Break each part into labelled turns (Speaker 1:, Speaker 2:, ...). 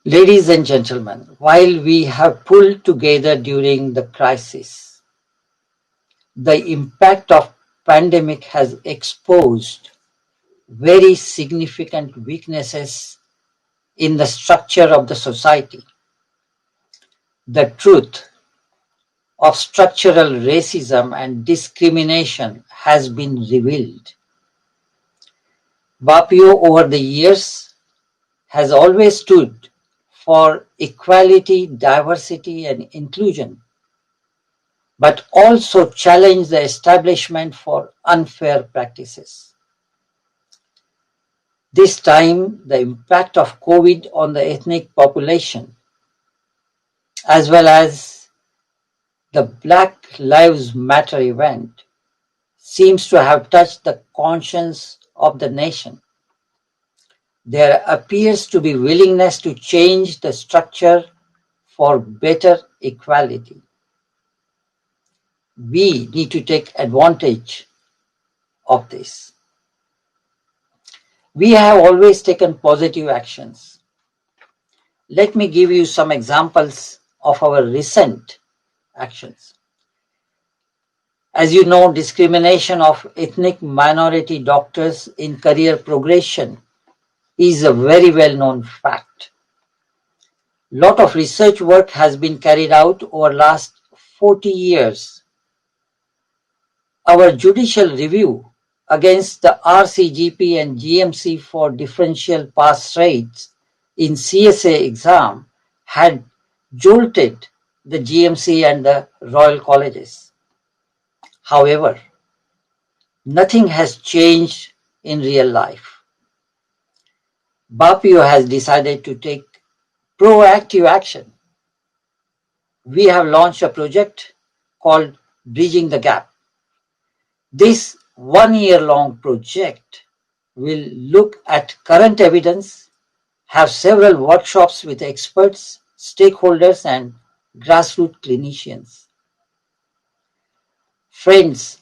Speaker 1: Ladies and gentlemen, while we have pulled together during the crisis, the impact of pandemic has exposed very significant weaknesses in the structure of the society. The truth of structural racism and discrimination has been revealed. BAPIO over the years has always stood for equality, diversity and inclusion, but also challenged the establishment for unfair practices. This time, the impact of COVID on the ethnic population, as well as the Black Lives Matter event, seems to have touched the conscience of the nation. There appears to be willingness to change the structure for better equality. We need to take advantage of this. We have always taken positive actions. Let me give you some examples of our recent actions. As you know, discrimination of ethnic minority doctors in career progression is a very well-known fact. Lot of research work has been carried out over last 40 years. Our judicial review against the RCGP and GMC for differential pass rates in CSA exam had jolted the GMC and the Royal Colleges. However, nothing has changed in real life. BAPIO has decided to take proactive action. We have launched a project called Bridging the Gap. This one-year-long project will look at current evidence, have several workshops with experts, stakeholders, and grassroots clinicians. Friends,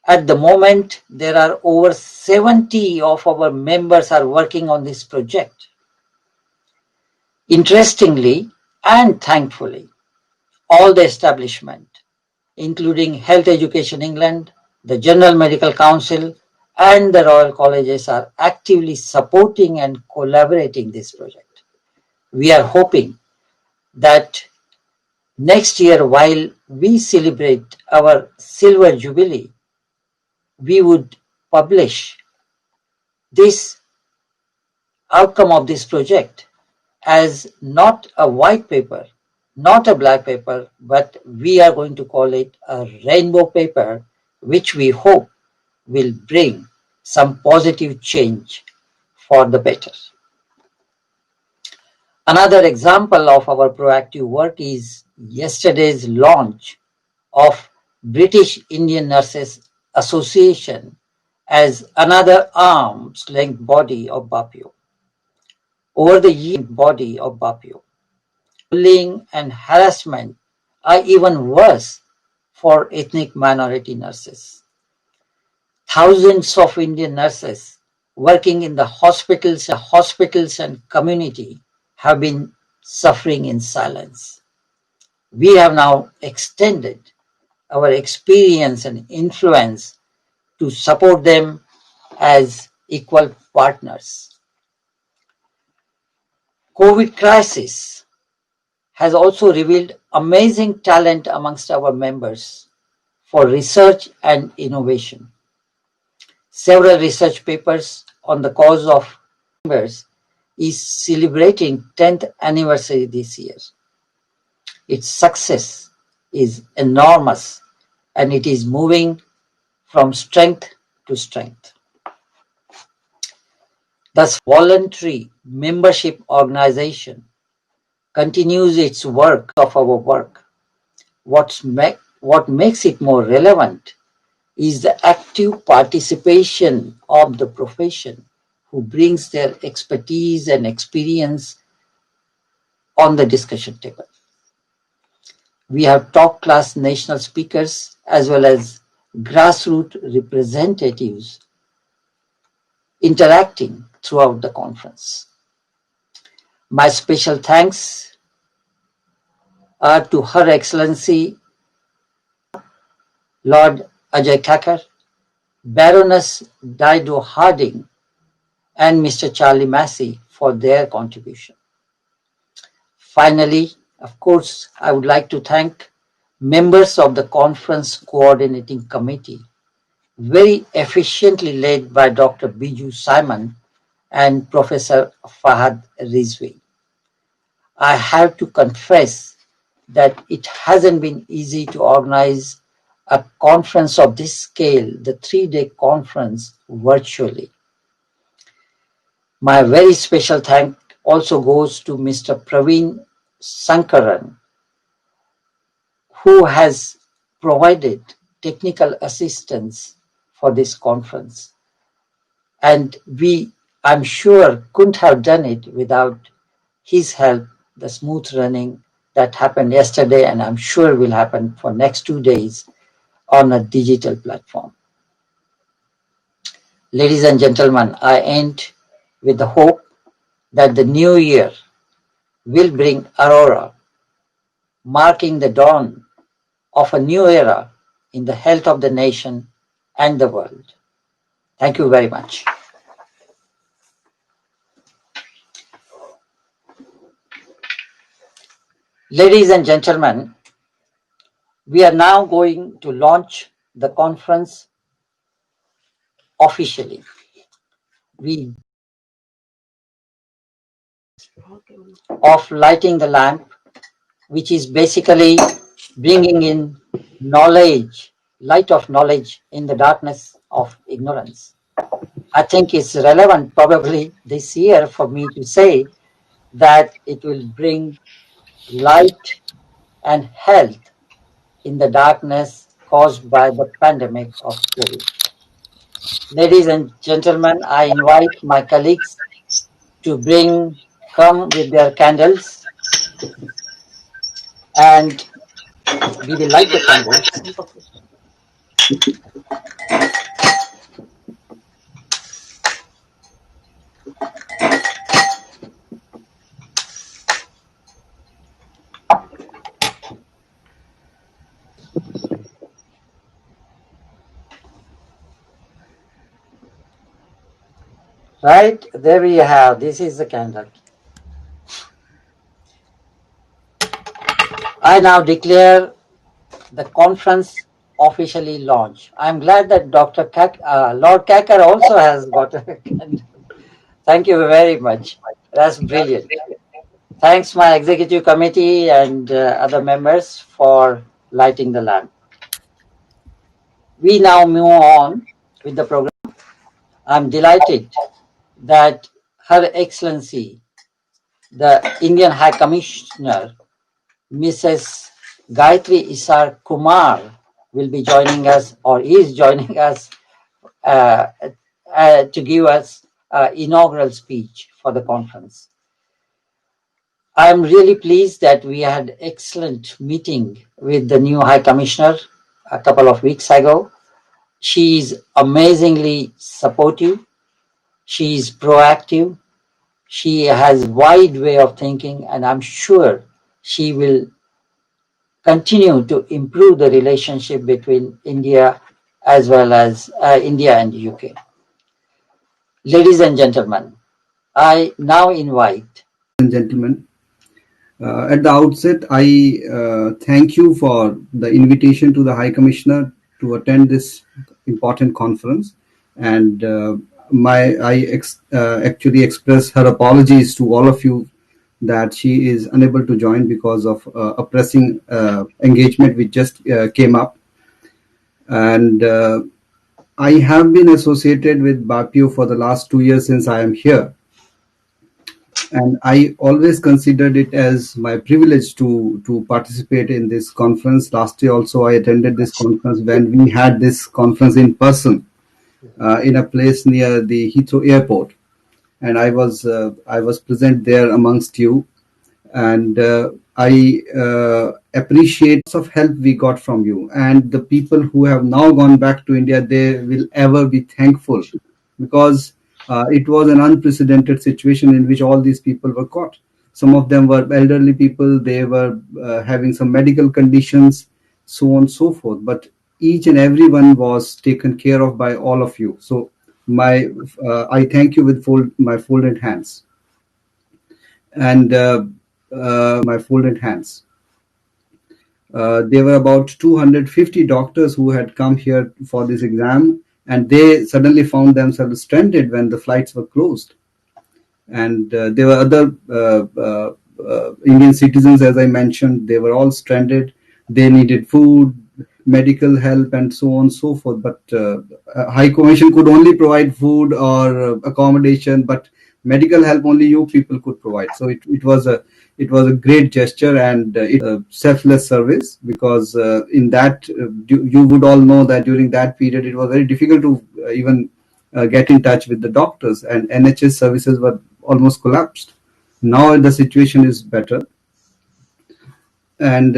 Speaker 1: at the moment, there are over 70 of our members are working on this project. Interestingly and thankfully, all the establishment, including Health Education England, the General Medical Council, and the Royal Colleges are actively supporting and collaborating this project. We are hoping that next year, while we celebrate our Silver Jubilee, we would publish this outcome of this project as not a white paper, not a black paper, but we are going to call it a rainbow paper, which we hope will bring some positive change for the better. Another example of our proactive work is yesterday's launch of British Indian Nurses Association as another arm's length body of BAPIO. Over the year, body of BAPIO, bullying and harassment are even worse for ethnic minority nurses. Thousands of Indian nurses working in the hospitals and community have been suffering in silence. We have now extended our experience and influence to support them as equal partners. COVID crisis has also revealed amazing talent amongst our members for research and innovation. Several research papers on the cause of members is celebrating 10th anniversary this year. Its success is enormous and it is moving from strength to strength. Thus, voluntary membership organization continues its work of our work. What makes it more relevant is the active participation of the profession who brings their expertise and experience on the discussion table. We have top-class national speakers as well as grassroots representatives interacting throughout the conference. My special thanks are to Her Excellency Lord Ajay Thakur, Baroness Dido Harding, and Mr. Charlie Massey for their contribution. Finally, of course, I would like to thank members of the Conference Coordinating Committee, very efficiently led by Dr. Biju Simon and Professor Fahad Rizvi. I have to confess that it hasn't been easy to organize a conference of this scale, the 3-day conference, virtually. My very special thank also goes to Mr. Praveen Sankaran, who has provided technical assistance for this conference. And we, I'm sure, couldn't have done it without his help, the smooth running that happened yesterday, and I'm sure will happen for next 2 days on a digital platform. Ladies and gentlemen, I end with the hope that the new year will bring aurora, marking the dawn of a new era in the health of the nation and the world. Thank you very much. Ladies and gentlemen, we are now going to launch the conference officially. We of lighting the lamp, which is basically bringing in knowledge, light of knowledge in the darkness of ignorance. I think it's relevant probably this year for me to say that it will bring light and health in the darkness caused by the pandemic of COVID. Ladies and gentlemen, I invite my colleagues to come with their candles, and we will light the candles. Right, there we have, this is the candle. I now declare the conference officially launched. I'm glad that Lord Kakkar also has got a candle. Thank you very much. That's brilliant. Thanks my executive committee and other members for lighting the lamp. We now move on with the program. I'm delighted that Her Excellency, the Indian High Commissioner, Mrs. Gayatri Isar Kumar, will be joining us or is joining us uh, to give us inaugural speech for the conference. I'm really pleased that we had excellent meeting with the new High Commissioner a couple of weeks ago. She is amazingly supportive. She is proactive. She has wide way of thinking, and I'm sure she will continue to improve the relationship between India as well as India and UK. Ladies and gentlemen, I now invite.
Speaker 2: And gentlemen, at the outset, I thank you for the invitation to the High Commissioner to attend this important conference, and actually express her apologies to all of you that she is unable to join because of a pressing engagement which just came up. And I have been associated with BAPIO for the last 2 years since I am here. And I always considered it as my privilege to participate in this conference. Last year also I attended this conference when we had this conference in person in a place near the Heathrow Airport, and I was present there amongst you, and I appreciate lots of help we got from you, and the people who have now gone back to India, they will ever be thankful, because it was an unprecedented situation in which all these people were caught. Some of them were elderly people, they were having some medical conditions, so on and so forth. But each and every one was taken care of by all of you. So my I thank you with my folded hands. And my folded hands. There were about 250 doctors who had come here for this exam, and they suddenly found themselves stranded when the flights were closed. And there were other Indian citizens, as I mentioned, they were all stranded. They needed food, medical help, and so on and so forth. But High Commission could only provide food or accommodation, but medical help only you people could provide. So it was a great gesture, and it selfless service, because in that you would all know that during that period it was very difficult to even get in touch with the doctors, and NHS services were almost collapsed. Now the situation is better, and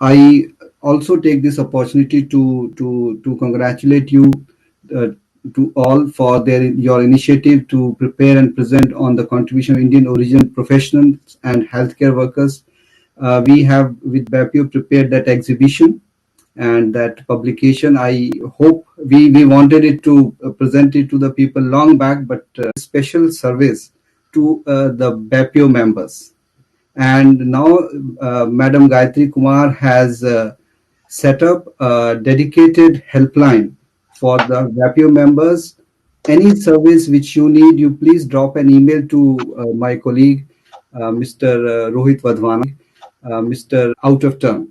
Speaker 2: I also take this opportunity to congratulate you uh, to all for your initiative to prepare and present on the contribution of Indian origin professionals and healthcare workers. We have with BAPIO prepared that exhibition and that publication. I hope we wanted it to present it to the people long back, but special service to the BAPIO members. And now Madam Gayatri Kumar has set up a dedicated helpline for the BAPIO members. Any service which you need, you please drop an email to my colleague, Mr. Rohit Vadhwana, Mr. Out of Term.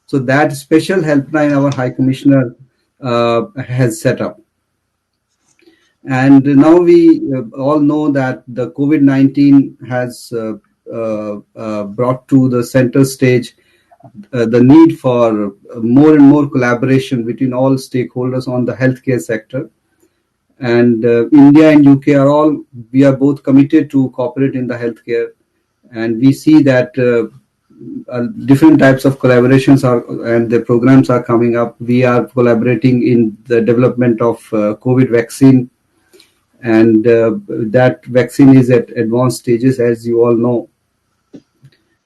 Speaker 2: So that special helpline our High Commissioner has set up. And now we all know that the COVID-19 has brought to the center stage the need for more and more collaboration between all stakeholders on the healthcare sector. And India and UK we are both committed to cooperate in the healthcare. And we see that different types of collaborations and the programs are coming up. We are collaborating in the development of COVID vaccine, and that vaccine is at advanced stages, as you all know.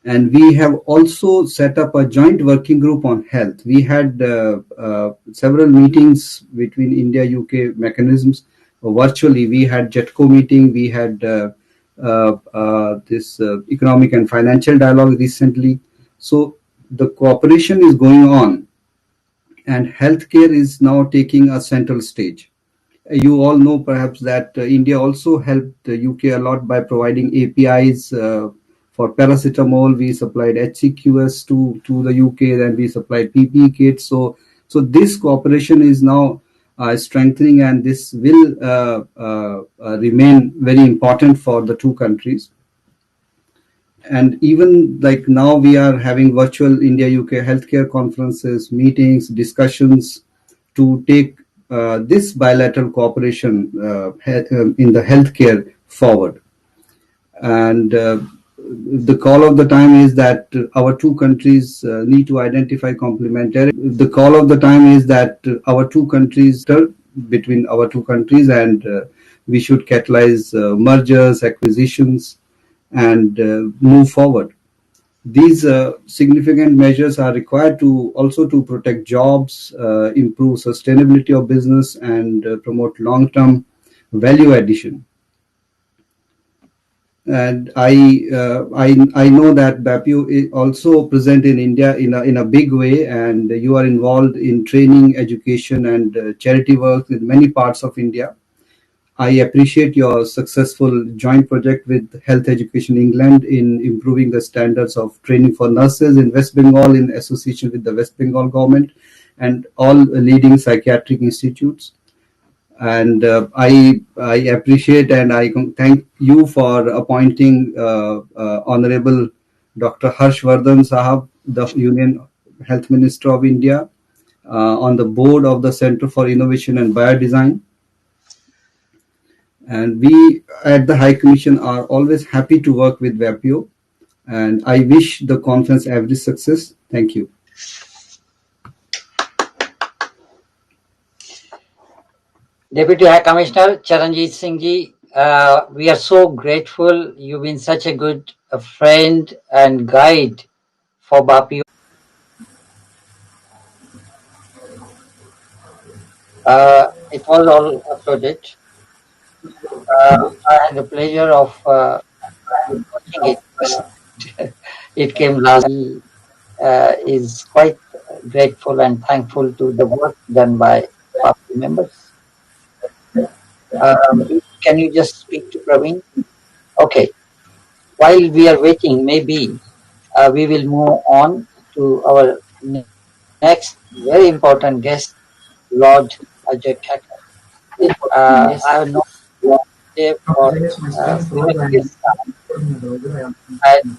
Speaker 2: And we have also set up a joint working group on health. We had several meetings between India UK mechanisms virtually. We had JETCO meeting, we had this economic and financial dialogue recently. So the cooperation is going on, and healthcare is now taking a central stage. You all know perhaps that India also helped the UK a lot by providing APIs for paracetamol. We supplied HCQS to the UK, then we supplied PPE kits. So this cooperation is now strengthening, and this will remain very important for the two countries. And even like now, we are having virtual India UK healthcare conferences, meetings, discussions to take this bilateral cooperation in the healthcare forward. And the call of the time is that our two countries need to identify complementarity. The call of the time is that our two countries between our two countries, and we should catalyze mergers, acquisitions, and move forward. These significant measures are required to also to protect jobs, improve sustainability of business, and promote long-term value addition. And I know that BAPIO is also present in India in a big way, and you are involved in training, education, and charity work in many parts of India. I appreciate your successful joint project with Health Education England in improving the standards of training for nurses in West Bengal in association with the West Bengal government and all leading psychiatric institutes. And I appreciate and I thank you for appointing Honorable Dr. Harshvardhan Sahab, the Union Health Minister of India, on the board of the Center for Innovation and Biodesign. And we at the High Commission are always happy to work with BAPIO. And I wish the conference every success. Thank you.
Speaker 1: Deputy High Commissioner Charanjit Singh ji, we are so grateful. You've been such a good friend and guide for BAPIO. It was all uploaded. I had the pleasure of watching it first. It came last. He is quite grateful and thankful to the work done by BAPIO members. Can you just speak to Praveen? Okay. While we are waiting, maybe we will move on to our next very important guest, Lord Ajay Thakur. I have known Ajay for 7 years now, and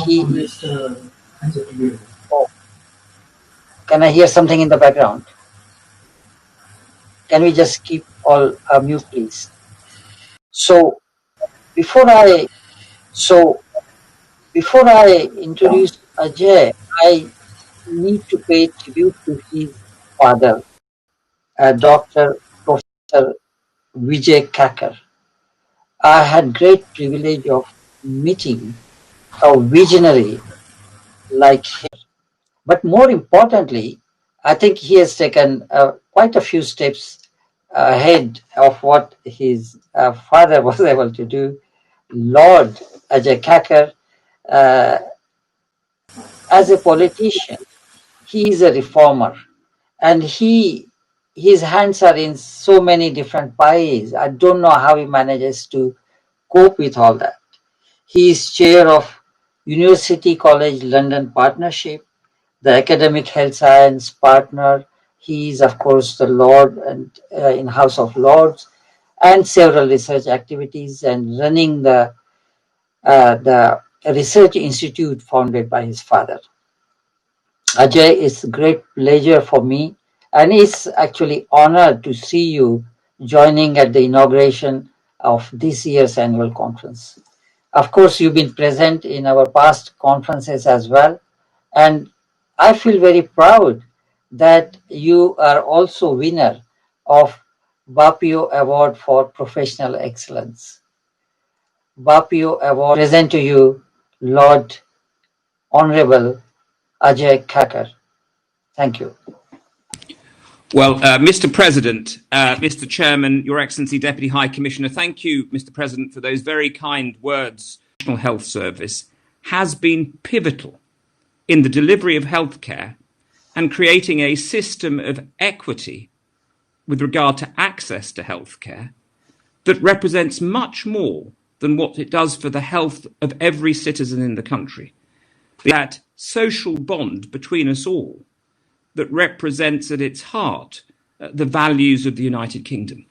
Speaker 1: he is. Oh, can I hear something in the background? Can we just keep all mute, please? So before I so before I introduce Ajay, I need to pay tribute to his father, Dr. Professor Vijay Kakar. I had great privilege of meeting a visionary like him. But more importantly, I think he has taken quite a few steps ahead of what his father was able to do. Lord Ajay Kakar, uh, as a politician, he is a reformer, and his hands are in so many different pies. I don't know how he manages to cope with all that. He is chair of University College London Partnership, the academic health science partner. He is, of course, the Lord and in House of Lords, and several research activities, and running the research institute founded by his father. Ajay, it's a great pleasure for me, and it's actually honored to see you joining at the inauguration of this year's annual conference. Of course, you've been present in our past conferences as well, and I feel very proud that you are also winner of BAPIO Award for Professional Excellence. BAPIO Award present to you, Lord Honorable Ajay Khakar. Thank you.
Speaker 3: Well, Mr. President, Mr. Chairman, Your Excellency, Deputy High Commissioner, thank you, Mr. President, for those very kind words. The National Health Service has been pivotal in the delivery of healthcare and creating a system of equity with regard to access to healthcare that represents much more than what it does for the health of every citizen in the country. That social bond between us all that represents at its heart the values of the United Kingdom.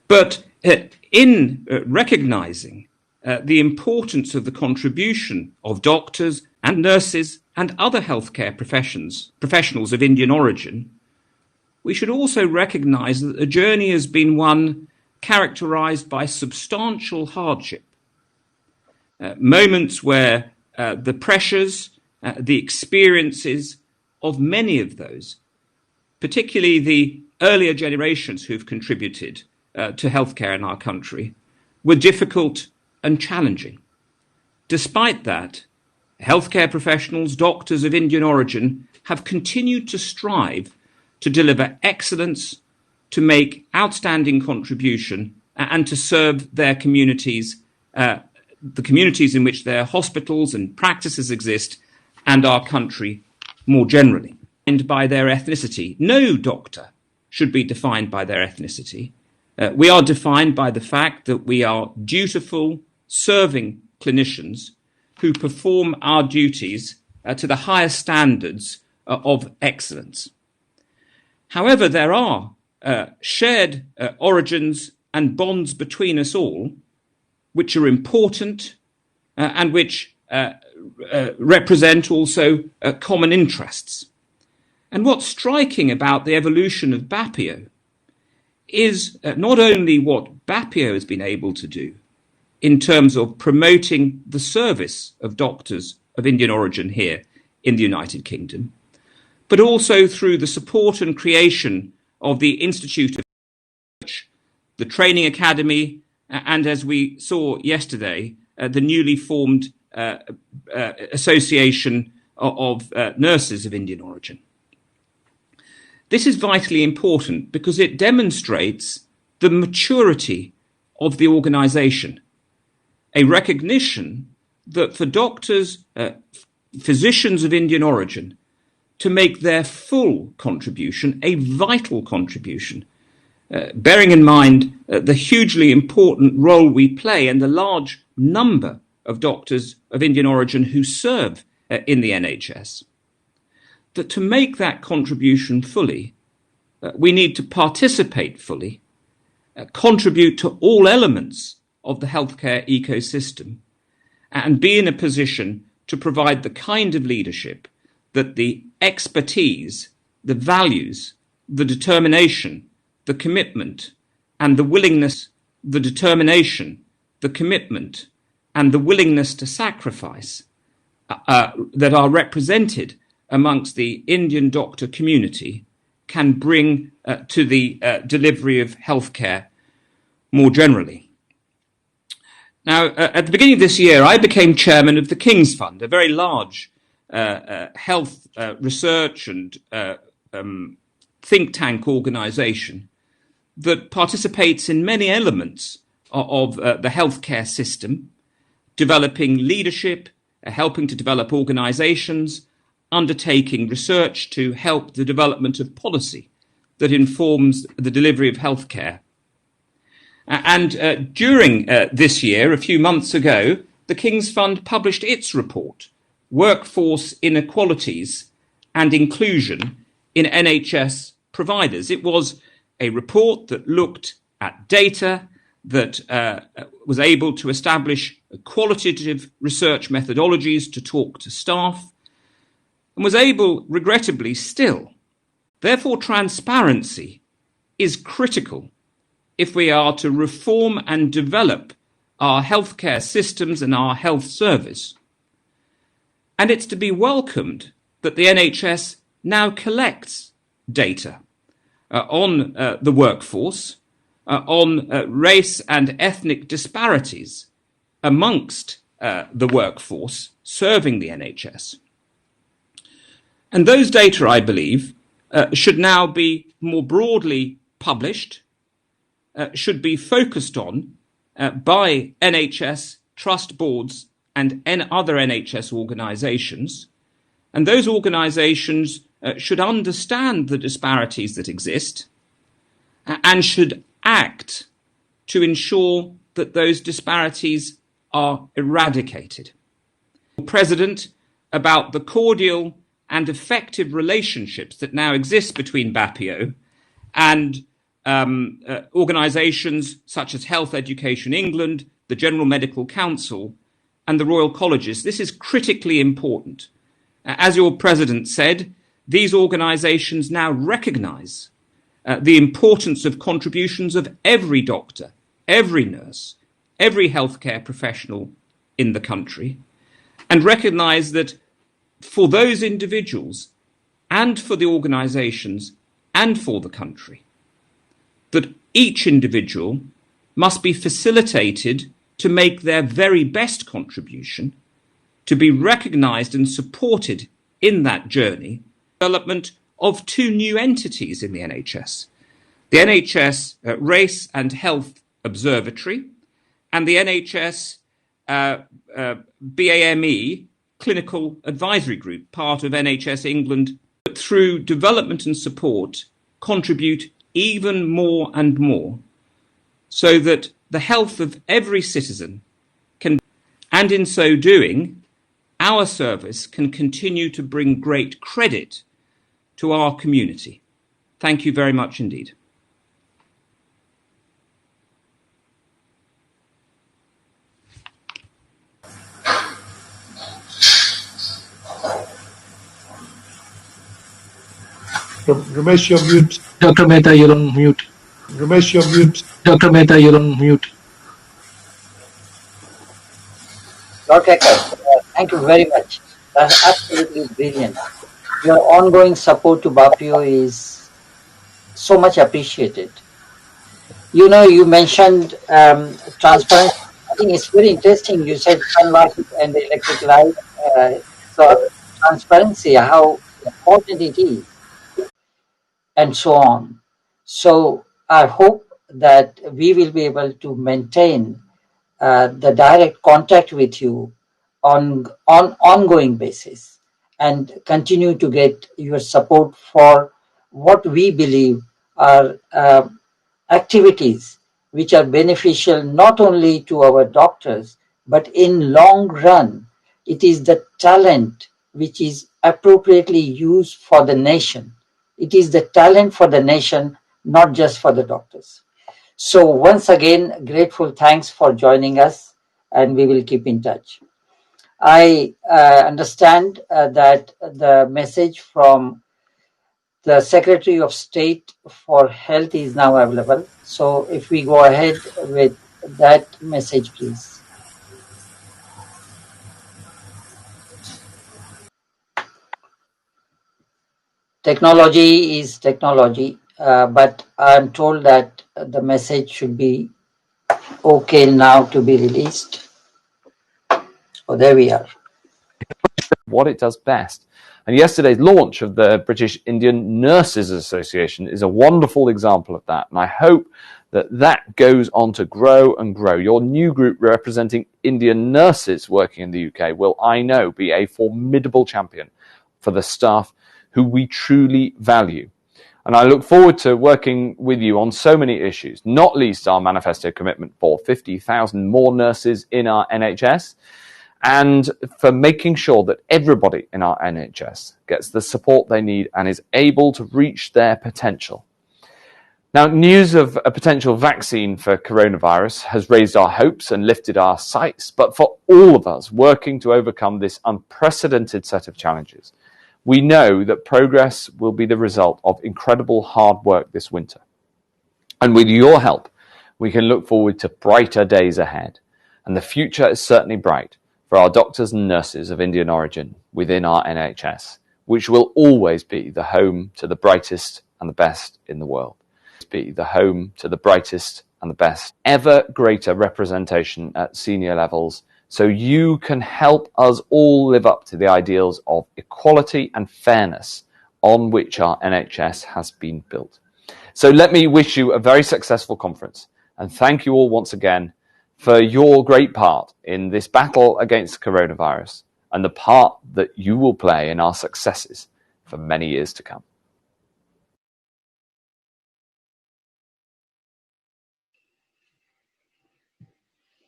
Speaker 3: But in recognising the importance of the contribution of doctors and nurses and other healthcare professionals of Indian origin, we should also recognise that the journey has been one characterised by substantial hardship. Moments where the pressures, the experiences of many of those, particularly the earlier generations who've contributed to healthcare in our country, were difficult and challenging. Despite that, healthcare professionals, doctors of Indian origin, have continued to strive to deliver excellence, to make outstanding contribution, and to serve their communities, the communities in which their hospitals and practices exist, and our country more generally. And by their ethnicity. No doctor should be defined by their ethnicity. We are defined by the fact that we are dutiful, serving clinicians who perform our duties to the highest standards of excellence. However, there are shared origins and bonds between us all, which are important and which represent also common interests. And what's striking about the evolution of BAPIO is not only what BAPIO has been able to do in terms of promoting the service of doctors of Indian origin here in the United Kingdom, but also through the support and creation of the Institute of Research the training academy, and as we saw yesterday, the newly formed Association of Nurses of Indian Origin. This is vitally important because it demonstrates the maturity of the organisation, a recognition that for doctors, physicians of Indian origin, to make their full contribution, a vital contribution, bearing in mind the hugely important role we play and the large number of doctors of Indian origin who serve in the NHS, that to make that contribution fully, we need to participate fully, contribute to all elements of the healthcare ecosystem, and be in a position to provide the kind of leadership that the expertise, the values, the determination, the commitment, and the willingness, the determination, the commitment, and the willingness to sacrifice that are represented amongst the Indian doctor community can bring to the delivery of healthcare more generally. Now, at the beginning of this year, I became chairman of the King's Fund, a very large health research and think tank organisation that participates in many elements of the healthcare system, developing leadership, helping to develop organisations, undertaking research to help the development of policy that informs the delivery of healthcare. And during this year, a few months ago, the King's Fund published its report, Workforce Inequalities and Inclusion in NHS Providers. It was a report that looked at data, that was able to establish qualitative research methodologies to talk to staff, and was able, regrettably, still. Therefore, transparency is critical if we are to reform and develop our healthcare systems and our health service. And it's to be welcomed that the NHS now collects data on the workforce, on race and ethnic disparities amongst the workforce serving the NHS. And those data, I believe, should now be more broadly published, should be focused on by NHS trust boards and other NHS organisations. And those organisations should understand the disparities that exist and should act to ensure that those disparities are eradicated. President, about the cordial and effective relationships that now exist between BAPIO and organisations such as Health Education England, the General Medical Council, and the Royal Colleges. This is critically important. As your president said, these organisations now recognise the importance of contributions of every doctor, every nurse, every healthcare professional in the country, and recognise that for those individuals and for the organisations and for the country, that each individual must be facilitated to make their very best contribution, to be recognised and supported in that journey. Development of two new entities in the NHS, the NHS Race and Health Observatory and the NHS BAME Clinical Advisory Group, part of NHS England, through development and support contribute even more and more so that the health of every citizen can, and in so doing, our service can continue to bring great credit to our community. Thank you very much indeed.
Speaker 4: Ramesh, you're mute.
Speaker 5: Dr. Mehta, you're on mute.
Speaker 4: Ramesh, you're mute.
Speaker 5: Dr. Mehta, you're on mute.
Speaker 1: Dr. Eckert, thank you very much. That's absolutely brilliant. Your ongoing support to BAPIO is so much appreciated. You mentioned transparency. I think it's very interesting. You said sunlight and the electric light. So transparency, how important it is, and so on. So I hope that we will be able to maintain the direct contact with you on ongoing basis and continue to get your support for what we believe are activities which are beneficial not only to our doctors but in long run it is the talent which is appropriately used for the nation. It is the talent for the nation, not just for the doctors. So once again, grateful thanks for joining us, and we will keep in touch. I understand that the message from the Secretary of State for Health is now available. So if we go ahead with that message, please. Technology is technology, but I'm told that the message should be okay now to be released. Oh, there we are.
Speaker 6: What it does best. And yesterday's launch of the British Indian Nurses Association is a wonderful example of that. And I hope that that goes on to grow and grow. Your new group representing Indian nurses working in the UK will, I know, be a formidable champion for the staff who we truly value. And I look forward to working with you on so many issues, not least our manifesto commitment for 50,000 more nurses in our NHS, and for making sure that everybody in our NHS gets the support they need and is able to reach their potential. Now, news of a potential vaccine for coronavirus has raised our hopes and lifted our sights, but for all of us working to overcome this unprecedented set of challenges, we know that progress will be the result of incredible hard work this winter. And with your help, we can look forward to brighter days ahead. And the future is certainly bright for our doctors and nurses of Indian origin within our NHS, which will always be the home to the brightest and the best in the world. Be the home to the brightest and the best. Ever greater representation at senior levels, so you can help us all live up to the ideals of equality and fairness on which our NHS has been built. So let me wish you a very successful conference, and thank you all once again for your great part in this battle against coronavirus and the part that you will play in our successes for many years to come.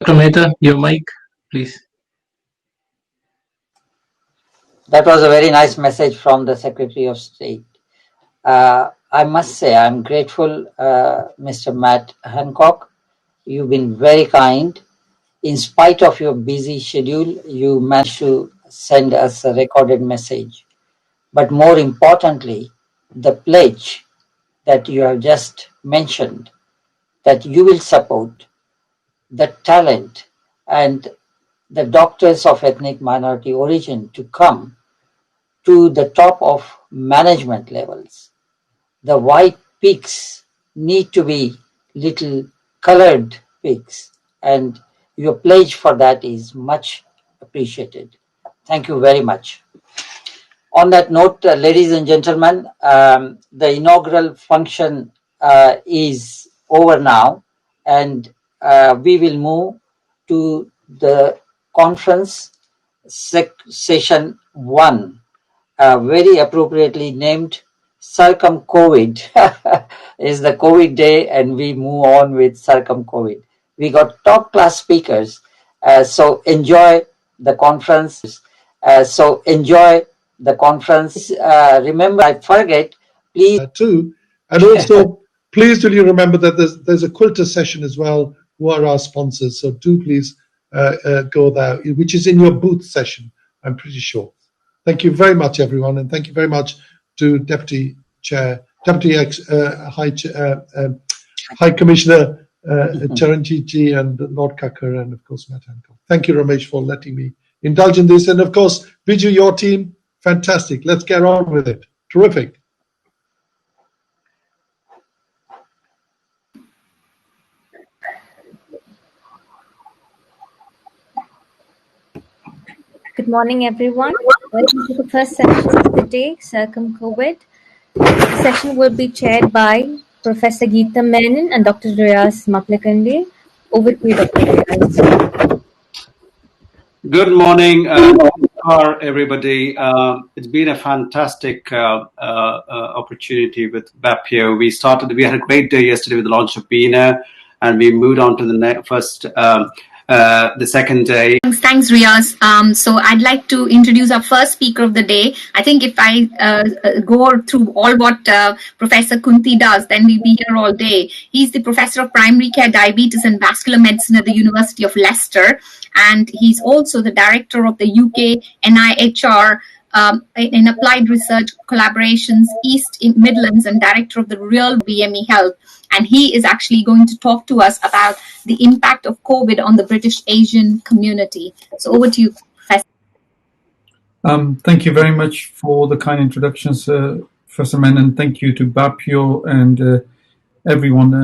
Speaker 5: Dr. Mehta, your mic, please.
Speaker 1: That was a very nice message from the Secretary of State. I must say I'm grateful, Mr. Matt Hancock. You've been very kind. In spite of your busy schedule, you managed to send us a recorded message. But more importantly, the pledge that you have just mentioned, that you will support the talent and the doctors of ethnic minority origin to come to the top of management levels. The white pigs need to be little colored pigs, and your pledge for that is much appreciated. Thank you very much. On that note, ladies and gentlemen, the inaugural function is over now, and we will move to the conference session 1, very appropriately named Circum-COVID. Is the COVID day, and we move on with Circum-COVID. We got top class speakers, so enjoy the conference. Remember, I forget, please.
Speaker 4: Too. And also, please do you remember that there's a quilter session as well, who are our sponsors. So do please go there, which is in your booth session, I'm pretty sure. Thank you very much, everyone. And thank you very much to Deputy High Commissioner Charanjit and Lord Kakkar, and of course Matt Hancock. Thank you, Ramesh, for letting me indulge in this. And of course, Viju, your team, fantastic. Let's get on with it. Terrific.
Speaker 7: Good morning, everyone. Welcome to the first session of the day, Circum-COVID. The session will be chaired by Professor Geeta Menon and Dr. Riaz Maplakande. Over to you, Dr. Riaz.
Speaker 8: Good morning, namaskar, everybody. It's been a fantastic opportunity with BAPIO. We had a great day yesterday with the launch of BINA, and we moved on to the second day.
Speaker 9: Thanks, Riaz. So I'd like to introduce our first speaker of the day. I think if I go through all what Professor Kunti does, then we'll be here all day. He's the Professor of Primary Care, Diabetes and Vascular Medicine at the University of Leicester. And he's also the Director of the UK NIHR in Applied Research Collaborations East Midlands and Director of the Real BME Health. And he is actually going to talk to us about the impact of COVID on the British Asian community. So over to you, Professor.
Speaker 10: Thank you very much for the kind introductions, Professor Menon. Thank you to BAPIO and everyone